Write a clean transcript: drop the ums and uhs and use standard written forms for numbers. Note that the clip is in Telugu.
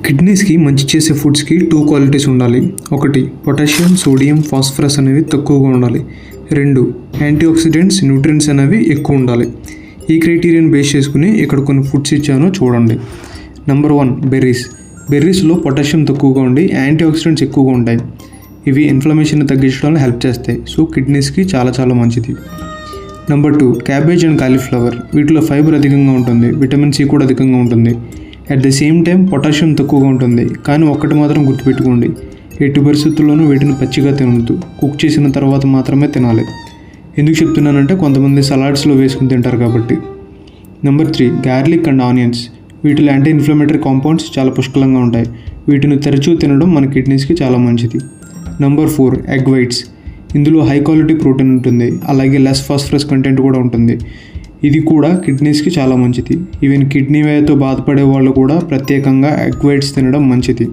కిడ్నీస్కి మంచి చేసే ఫుడ్స్కి 2 క్వాలిటీస్ ఉండాలి. ఒకటి, పొటాషియం, సోడియం, ఫాస్ఫరస్ అనేవి తక్కువగా ఉండాలి. 2, యాంటీ ఆక్సిడెంట్స్, న్యూట్రియంట్స్ అనేవి ఎక్కువ ఉండాలి. ఈ క్రైటీరియాని బేస్ చేసుకుని ఇక్కడ కొన్ని ఫుడ్స్ ఇచ్చానో చూడండి. Number 1, berries. బెర్రీస్లో పొటాషియం తక్కువగా ఉండి యాంటీ ఆక్సిడెంట్స్ ఎక్కువగా ఉంటాయి. ఇవి ఇన్ఫ్లమేషన్ని తగ్గించడంలో హెల్ప్ చేస్తాయి. సో కిడ్నీస్కి చాలా మంచిది. Number 2, cabbage and cauliflower. వీటిలో ఫైబర్ అధికంగా ఉంటుంది, విటమిన్ సి కూడా అధికంగా ఉంటుంది. At the same time potassium తక్కువగా ఉంటుంది. కానీ ఒక్కటి మాత్రం గుర్తుపెట్టుకోండి, ఎట్టి పరిస్థితుల్లోనూ వీటిని పచ్చిగా తినద్దు, కుక్ చేసిన తర్వాత మాత్రమే తినాలి. ఎందుకు చెప్తున్నానంటే కొంతమంది సలాడ్స్లో వేసుకుని తింటారు కాబట్టి. Number 3, garlic and onions. వీటిలో యాంటీ ఇన్ఫ్లమేటరీ కాంపౌండ్స్ చాలా పుష్కలంగా ఉంటాయి. వీటిని తరచూ తినడం మన కిడ్నీస్కి చాలా మంచిది. Number 4, egg whites. ఇందులో హై క్వాలిటీ ప్రోటీన్ ఉంటుంది, అలాగే లెస్ ఫాస్ఫరస్ కంటెంట్ కూడా ఉంటుంది. ఇది కూడా కిడ్నీస్కి చాలా మంచిది. ఈవెన్ కిడ్నీ వ్యాధితో బాధపడే వాళ్ళు కూడా ప్రత్యేకంగా ఎగ్ వైట్స్ తినడం మంచిది.